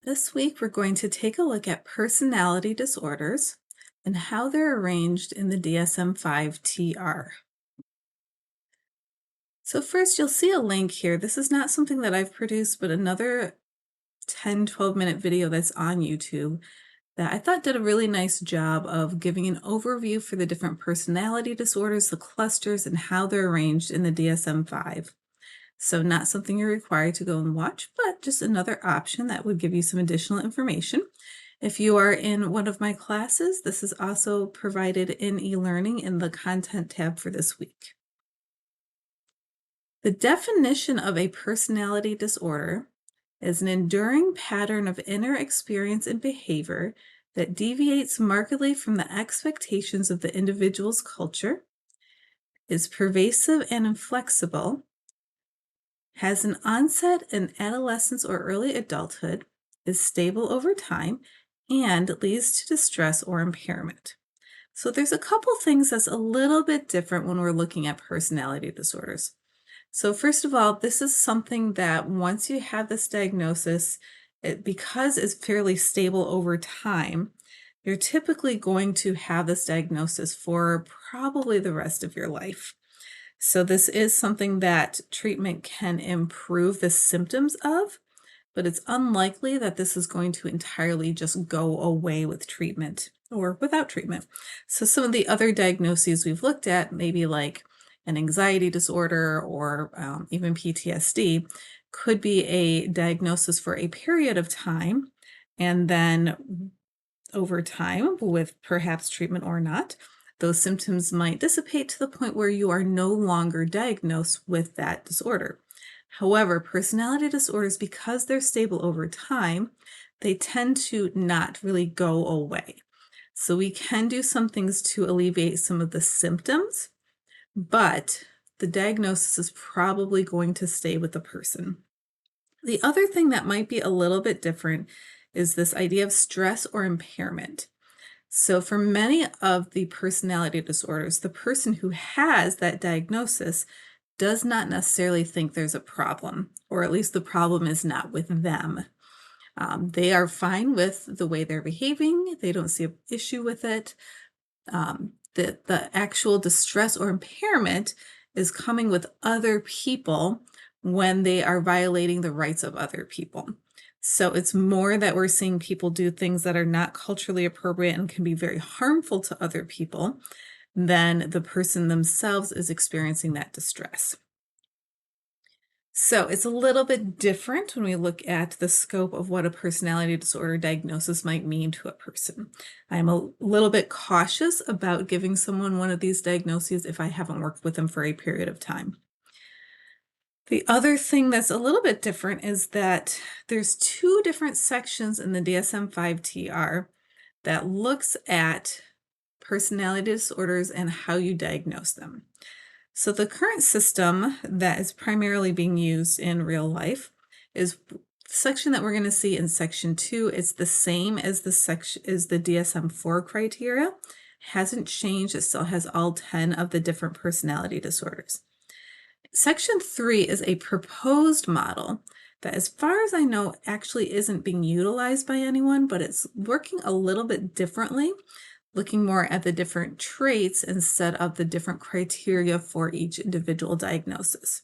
This week, we're going to take a look at personality disorders and how they're arranged in the DSM-5-TR. So first, you'll see a link here. This is not something that I've produced, but another 10-12-minute video that's on YouTube that I thought did a really nice job of giving an overview for the different personality disorders, the clusters, and how they're arranged in the DSM-5. So not something you're required to go and watch, but just another option that would give you some additional information. If you are in one of my classes, this is also provided in e-learning in the content tab for this week. The definition of a personality disorder is an enduring pattern of inner experience and behavior that deviates markedly from the expectations of the individual's culture, is pervasive and inflexible, has an onset in adolescence or early adulthood, is stable over time, and leads to distress or impairment. So there's a couple things that's a little bit different when we're looking at personality disorders. So first of all, this is something that once you have this diagnosis, because it's fairly stable over time, you're typically going to have this diagnosis for probably the rest of your life. So this is something that treatment can improve the symptoms of, but it's unlikely that this is going to entirely just go away with treatment or without treatment. So some of the other diagnoses we've looked at, maybe like an anxiety disorder or even PTSD, could be a diagnosis for a period of time, and then over time, with perhaps treatment or not, those symptoms might dissipate to the point where you are no longer diagnosed with that disorder. However, personality disorders, because they're stable over time, they tend to not really go away. So we can do some things to alleviate some of the symptoms, but the diagnosis is probably going to stay with the person. The other thing that might be a little bit different is this idea of stress or impairment. So for many of the personality disorders, the person who has that diagnosis does not necessarily think there's a problem, or at least the problem is not with them. They are fine with the way they're behaving. They don't see an issue with it. The actual distress or impairment is coming with other people when they are violating the rights of other people. So it's more that we're seeing people do things that are not culturally appropriate and can be very harmful to other people than the person themselves is experiencing that distress. So it's a little bit different when we look at the scope of what a personality disorder diagnosis might mean to a person. I'm a little bit cautious about giving someone one of these diagnoses if I haven't worked with them for a period of time. The other thing that's a little bit different is that there's two different sections in the DSM-5-TR that looks at personality disorders and how you diagnose them. So the current system that is primarily being used in real life is the section that we're going to see in section 2. It's the same as the DSM-4 criteria. It hasn't changed. It still has all 10 of the different personality disorders. Section 3 is a proposed model that, as far as I know, actually isn't being utilized by anyone, but it's working a little bit differently, looking more at the different traits instead of the different criteria for each individual diagnosis.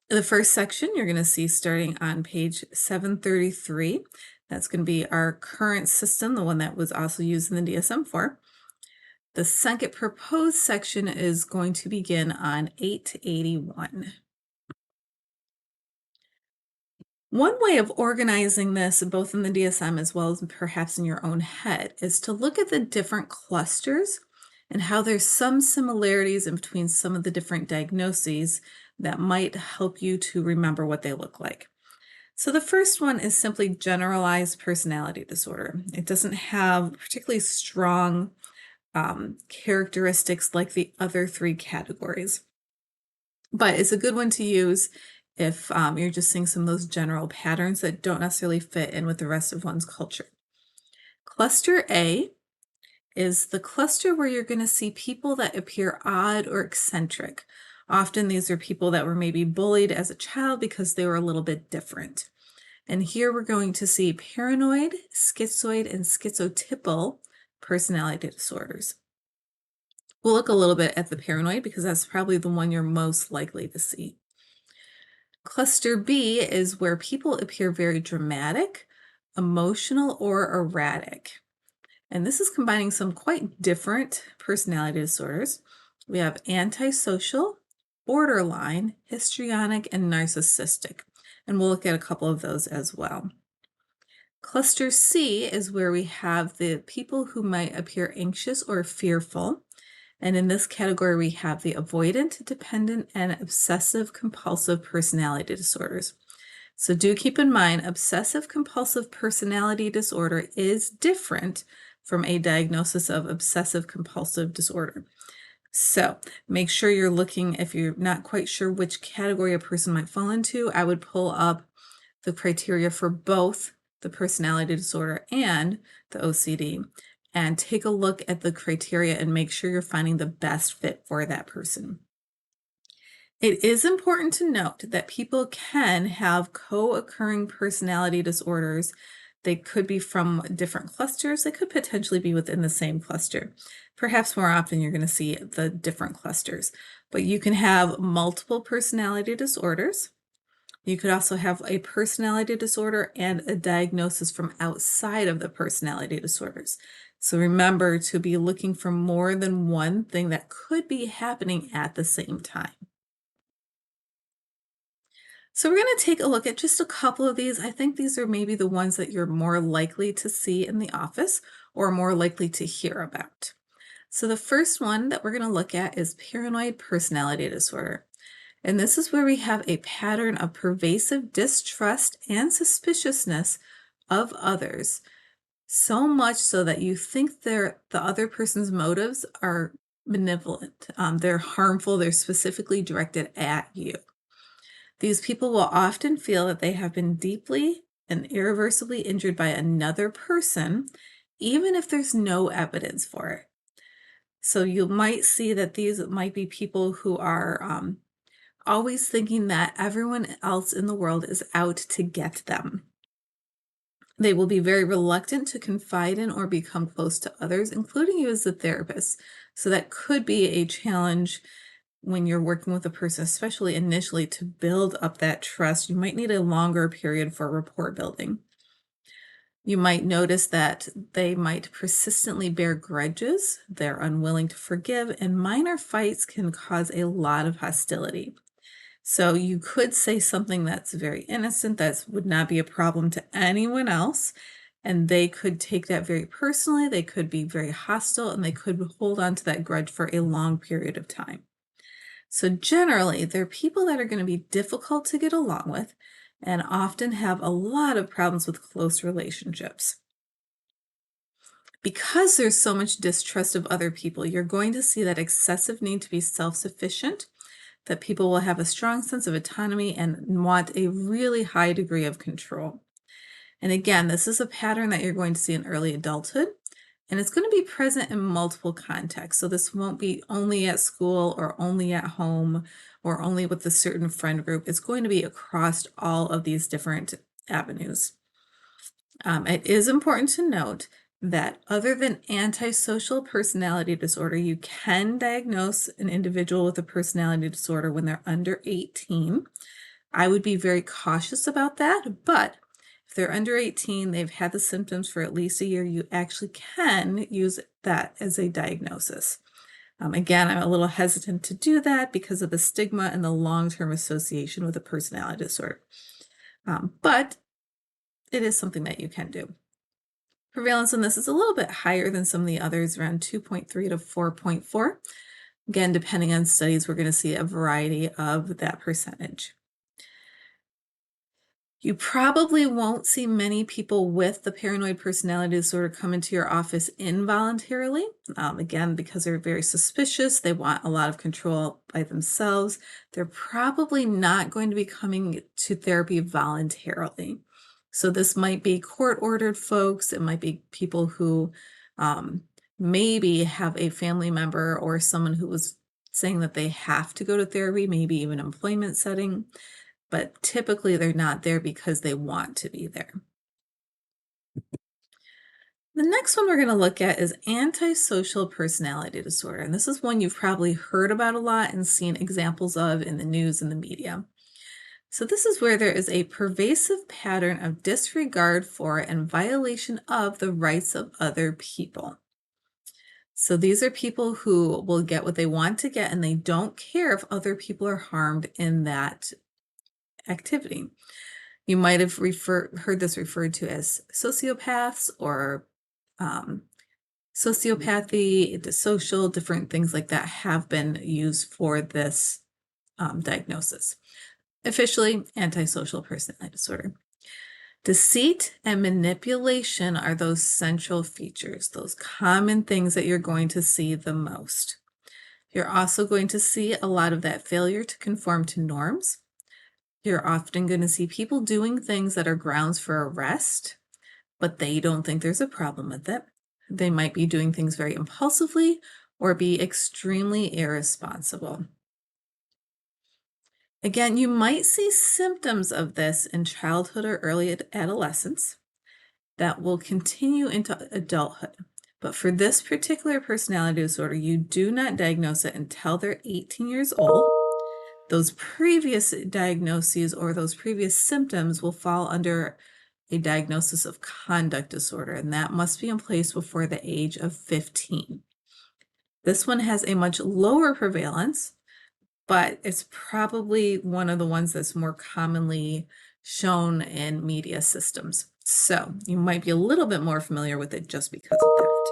The first section you're going to see starting on page 733. That's going to be our current system, the one that was also used in the DSM-4. The second proposed section is going to begin on 881. One way of organizing this, both in the DSM as well as perhaps in your own head, is to look at the different clusters and how there's some similarities in between some of the different diagnoses that might help you to remember what they look like. So the first one is simply generalized personality disorder. It doesn't have particularly strong characteristics like the other three categories, but it's a good one to use if you're just seeing some of those general patterns that don't necessarily fit in with the rest of one's culture. Cluster A is the cluster where you're going to see people that appear odd or eccentric. Often these are people that were maybe bullied as a child because they were a little bit different. And here we're going to see paranoid, schizoid, and schizotypal personality disorders. We'll look a little bit at the paranoid because that's probably the one you're most likely to see. Cluster B is where people appear very dramatic, emotional, or erratic. And this is combining some quite different personality disorders. We have antisocial, borderline, histrionic, and narcissistic. And we'll look at a couple of those as well. Cluster C is where we have the people who might appear anxious or fearful. And in this category, we have the avoidant, dependent, and obsessive compulsive personality disorders. So do keep in mind, obsessive compulsive personality disorder is different from a diagnosis of obsessive compulsive disorder. So make sure you're looking, if you're not quite sure which category a person might fall into, I would pull up the criteria for both the personality disorder and the OCD and take a look at the criteria and make sure you're finding the best fit for that person. It is important to note that people can have co-occurring personality disorders. They could be from different clusters. They could potentially be within the same cluster. Perhaps more often you're going to see the different clusters, but you can have multiple personality disorders. You could also have a personality disorder and a diagnosis from outside of the personality disorders. So remember to be looking for more than one thing that could be happening at the same time. So we're going to take a look at just a couple of these. I think these are maybe the ones that you're more likely to see in the office or more likely to hear about. So the first one that we're going to look at is paranoid personality disorder. And this is where we have a pattern of pervasive distrust and suspiciousness of others, so much so that you think the other person's motives are malevolent. They're harmful, they're specifically directed at you. These people will often feel that they have been deeply and irreversibly injured by another person, even if there's no evidence for it. So you might see that these might be people who are always thinking that everyone else in the world is out to get them. They will be very reluctant to confide in or become close to others, including you as a therapist. So that could be a challenge when you're working with a person, especially initially, to build up that trust. You might need a longer period for rapport building. You might notice that they might persistently bear grudges, they're unwilling to forgive, and minor fights can cause a lot of hostility. So you could say something that's very innocent, that would not be a problem to anyone else, and they could take that very personally, they could be very hostile, and they could hold on to that grudge for a long period of time. So generally, they're people that are going to be difficult to get along with and often have a lot of problems with close relationships. Because there's so much distrust of other people, you're going to see that excessive need to be self-sufficient, that people will have a strong sense of autonomy and want a really high degree of control. And again, this is a pattern that you're going to see in early adulthood, and it's going to be present in multiple contexts. So this won't be only at school or only at home or only with a certain friend group. It's going to be across all of these different avenues. It is important to note that other than antisocial personality disorder, you can diagnose an individual with a personality disorder when they're under 18. I would be very cautious about that, but if they're under 18, they've had the symptoms for at least a year, you actually can use that as a diagnosis. Again, I'm a little hesitant to do that because of the stigma and the long-term association with a personality disorder. But it is something that you can do. Prevalence on this is a little bit higher than some of the others, around 2.3 to 4.4. Again, depending on studies, we're going to see a variety of that percentage. You probably won't see many people with the paranoid personality disorder come into your office involuntarily. Again, because they're very suspicious, they want a lot of control by themselves. They're probably not going to be coming to therapy voluntarily. So this might be court-ordered folks. It might be people who maybe have a family member or someone who was saying that they have to go to therapy, maybe even employment setting. but typically they're not there because they want to be there. The next one we're going to look at is antisocial personality disorder. And this is one you've probably heard about a lot and seen examples of in the news and the media. So this is where there is a pervasive pattern of disregard for and violation of the rights of other people. So these are people who will get what they want to get and they don't care if other people are harmed in that activity. You might have heard this referred to as sociopaths or sociopathy, dissocial, different things like that have been used for this diagnosis. Officially, antisocial personality disorder. Deceit and manipulation are those central features, those common things that you're going to see the most. You're also going to see a lot of that failure to conform to norms. You're often going to see people doing things that are grounds for arrest, but they don't think there's a problem with it. They might be doing things very impulsively or be extremely irresponsible. Again, you might see symptoms of this in childhood or early adolescence that will continue into adulthood. But for this particular personality disorder, you do not diagnose it until they're 18 years old. Those previous diagnoses or those previous symptoms will fall under a diagnosis of conduct disorder, and that must be in place before the age of 15. This one has a much lower prevalence, but it's probably one of the ones that's more commonly shown in media systems. So you might be a little bit more familiar with it just because of that.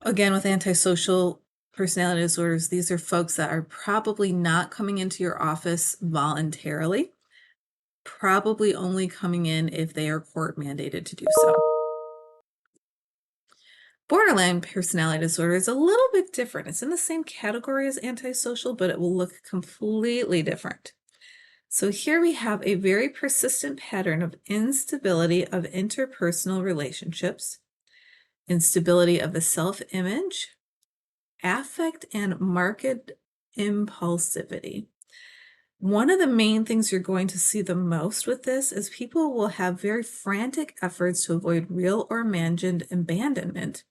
Again, with antisocial personality disorders, these are folks that are probably not coming into your office voluntarily, probably only coming in if they are court mandated to do so. Borderline personality disorder is a little bit different. It's in the same category as antisocial, but it will look completely different. So here we have a very persistent pattern of instability of interpersonal relationships, instability of the self-image, affect, and marked impulsivity. One of the main things you're going to see the most with this is people will have very frantic efforts to avoid real or imagined abandonment.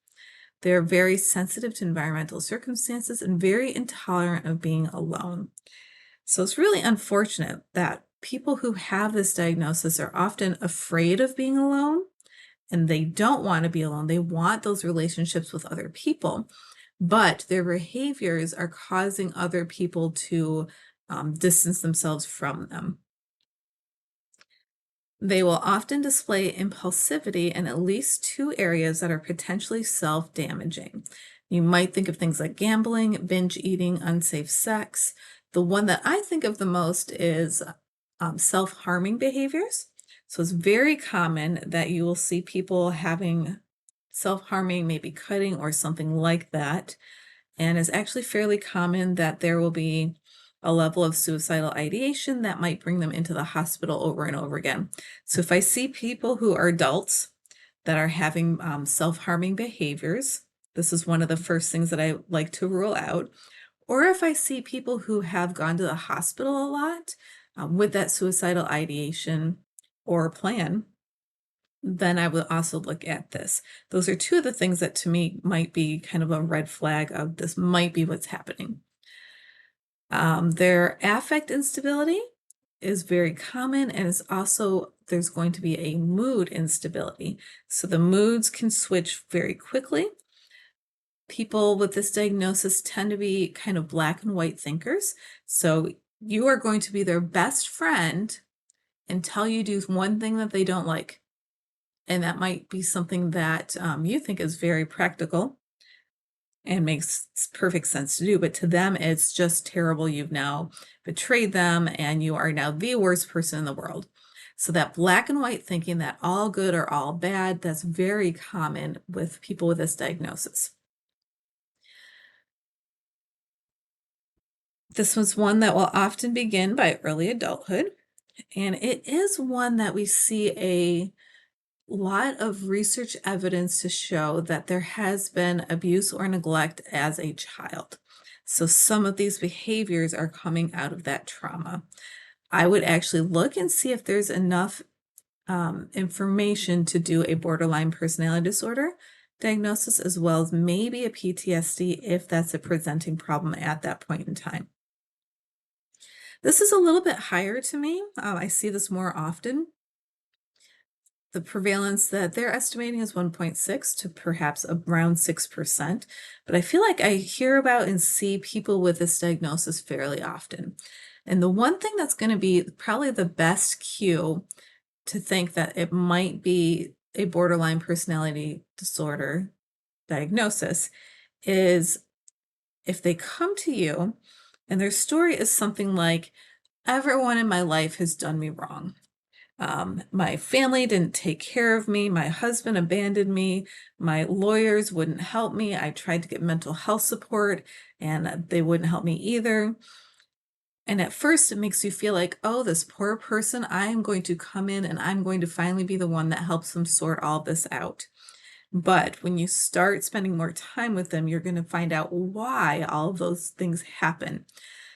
They're very sensitive to environmental circumstances and very intolerant of being alone. So it's really unfortunate that people who have this diagnosis are often afraid of being alone and they don't want to be alone. They want those relationships with other people, but their behaviors are causing other people to distance themselves from them. They will often display impulsivity in at least two areas that are potentially self-damaging. You might think of things like gambling, binge eating, unsafe sex. The one that I think of the most is self-harming behaviors. So it's very common that you will see people having self-harming, maybe cutting or something like that. And it's actually fairly common that there will be a level of suicidal ideation that might bring them into the hospital over and over again. So if I see people who are adults that are having self-harming behaviors, this is one of the first things that I like to rule out. Or if I see people who have gone to the hospital a lot with that suicidal ideation or plan, then I will also look at this. Those are two of the things that to me might be kind of a red flag of this might be what's happening. Their affect instability is very common, and it's also there's going to be a mood instability. So the moods can switch very quickly. People with this diagnosis tend to be kind of black and white thinkers. So you are going to be their best friend until you do one thing that they don't like. And that might be something that you think is very practical and makes perfect sense to do. But to them, it's just terrible. You've now betrayed them and you are now the worst person in the world. So that black and white thinking that all good or all bad, that's very common with people with this diagnosis. This was one that will often begin by early adulthood. And it is one that we see a lot of research evidence to show that there has been abuse or neglect as a child. So some of these behaviors are coming out of that trauma. I would actually look and see if there's enough information to do a borderline personality disorder diagnosis, as well as maybe a PTSD if that's a presenting problem at that point in time. This is a little bit higher to me. I see this more often. The prevalence that they're estimating is 1.6 to perhaps around 6%, but I feel like I hear about and see people with this diagnosis fairly often. And the one thing that's going to be probably the best cue to think that it might be a borderline personality disorder diagnosis is if they come to you and their story is something like, everyone in my life has done me wrong. My family didn't take care of me. My husband abandoned me. My lawyers wouldn't help me. I tried to get mental health support and they wouldn't help me either. And at first, it makes you feel like, oh, this poor person, I am going to come in and I'm going to finally be the one that helps them sort all this out. But when you start spending more time with them, you're going to find out why all of those things happen.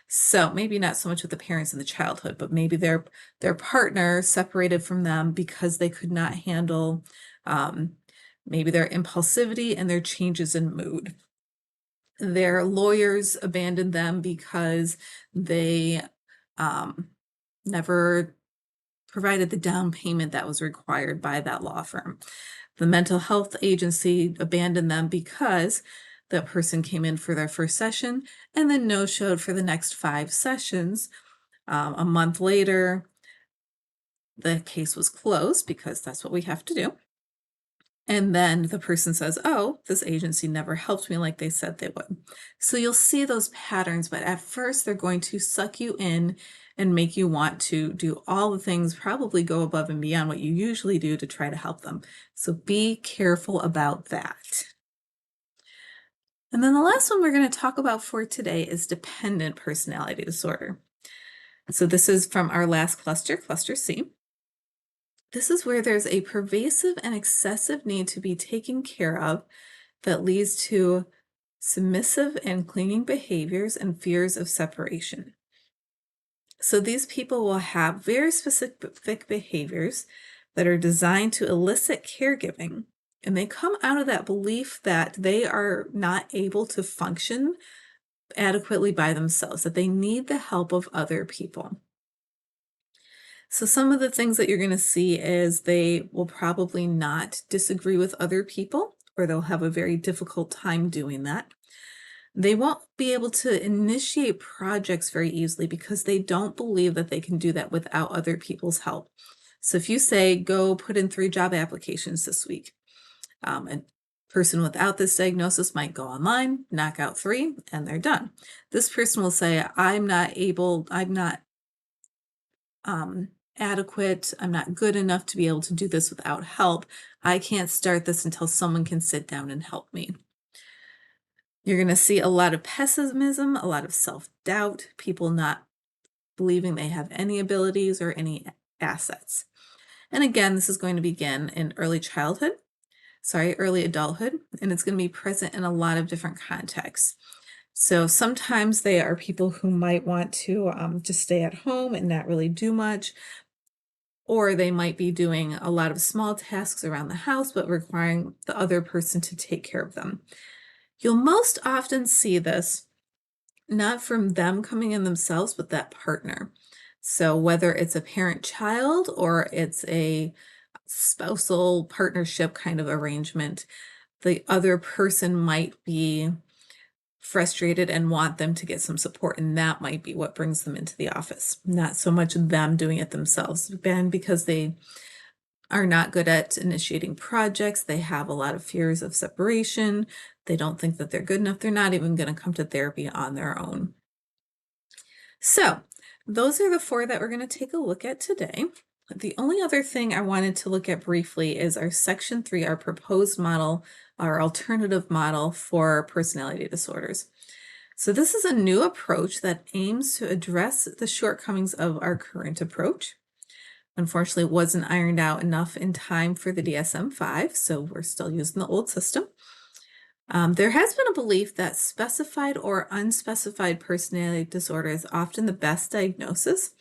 So maybe not so much with the parents in the childhood, but maybe their partner separated from them because they could not handle um, maybe their impulsivity and their changes in mood. Their lawyers abandoned them because they never provided the down payment that was required by that law firm. The mental health agency abandoned them because that person came in for their first session and then no-showed for the next 5 sessions. A month later, the case was closed because that's what we have to do. And then the person says, oh, this agency never helped me like they said they would. So you'll see those patterns, but at first they're going to suck you in and make you want to do all the things, probably go above and beyond what you usually do to try to help them. So be careful about that. And then the last one we're going to talk about for today is dependent personality disorder. So this is from our last cluster, cluster C. This is where there's a pervasive and excessive need to be taken care of that leads to submissive and clinging behaviors and fears of separation. So these people will have very specific behaviors that are designed to elicit caregiving, and they come out of that belief that they are not able to function adequately by themselves, that they need the help of other people. So some of the things that you're going to see is they will probably not disagree with other people, or they'll have a very difficult time doing that. They won't be able to initiate projects very easily because they don't believe that they can do that without other people's help. So if you say, go put in 3 job applications this week, a person without this diagnosis might go online, knock out 3, and they're done. This person will say, I'm not adequate, I'm not good enough to be able to do this without help. I can't start this until someone can sit down and help me. You're going to see a lot of pessimism, a lot of self-doubt, people not believing they have any abilities or any assets. And again, this is going to begin in early adulthood, and it's going to be present in a lot of different contexts. So sometimes they are people who might want to just stay at home and not really do much, or they might be doing a lot of small tasks around the house, but requiring the other person to take care of them. You'll most often see this not from them coming in themselves, but that partner. So whether it's a parent-child or it's a spousal partnership kind of arrangement, the other person might be frustrated and want them to get some support, and that might be what brings them into the office, not so much them doing it themselves. And because they are not good at initiating projects, they have a lot of fears of separation, they don't think that they're good enough, they're not even going to come to therapy on their own. So those are the 4 that we're going to take a look at today. The only other thing I wanted to look at briefly is our section 3, our proposed model, our alternative model for personality disorders. So this is a new approach that aims to address the shortcomings of our current approach. Unfortunately, it wasn't ironed out enough in time for the DSM-5, so we're still using the old system. There has been a belief that specified or unspecified personality disorder is often the best diagnosis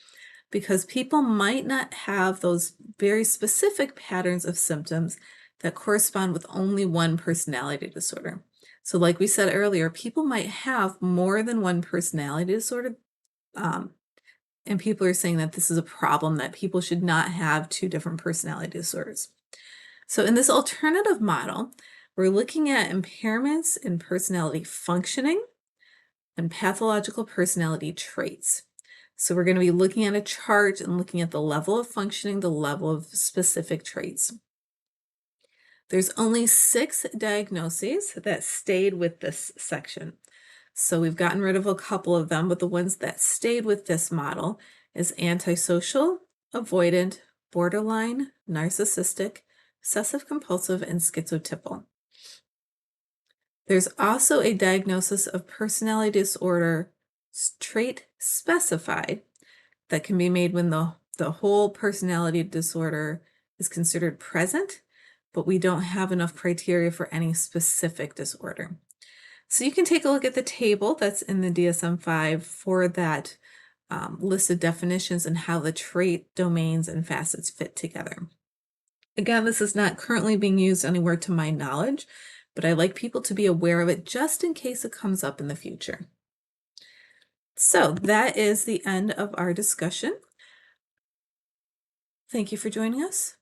because people might not have those very specific patterns of symptoms that correspond with only one personality disorder. So, like we said earlier, people might have more than one personality disorder, um, and people are saying that this is a problem, that people should not have two different personality disorders. So, in this alternative model, we're looking at impairments in personality functioning and pathological personality traits. So, we're going to be looking at a chart and looking at the level of functioning, the level of specific traits. There's only 6 diagnoses that stayed with this section. So, we've gotten rid of a couple of them, but the ones that stayed with this model is antisocial, avoidant, borderline, narcissistic, obsessive compulsive, and schizotypal. There's also a diagnosis of personality disorder trait specified that can be made when the whole personality disorder is considered present, but we don't have enough criteria for any specific disorder. So you can take a look at the table that's in the DSM-5 for that list of definitions and how the trait domains and facets fit together. Again, this is not currently being used anywhere to my knowledge, but I like people to be aware of it just in case it comes up in the future. So that is the end of our discussion. Thank you for joining us,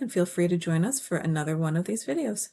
and feel free to join us for another one of these videos.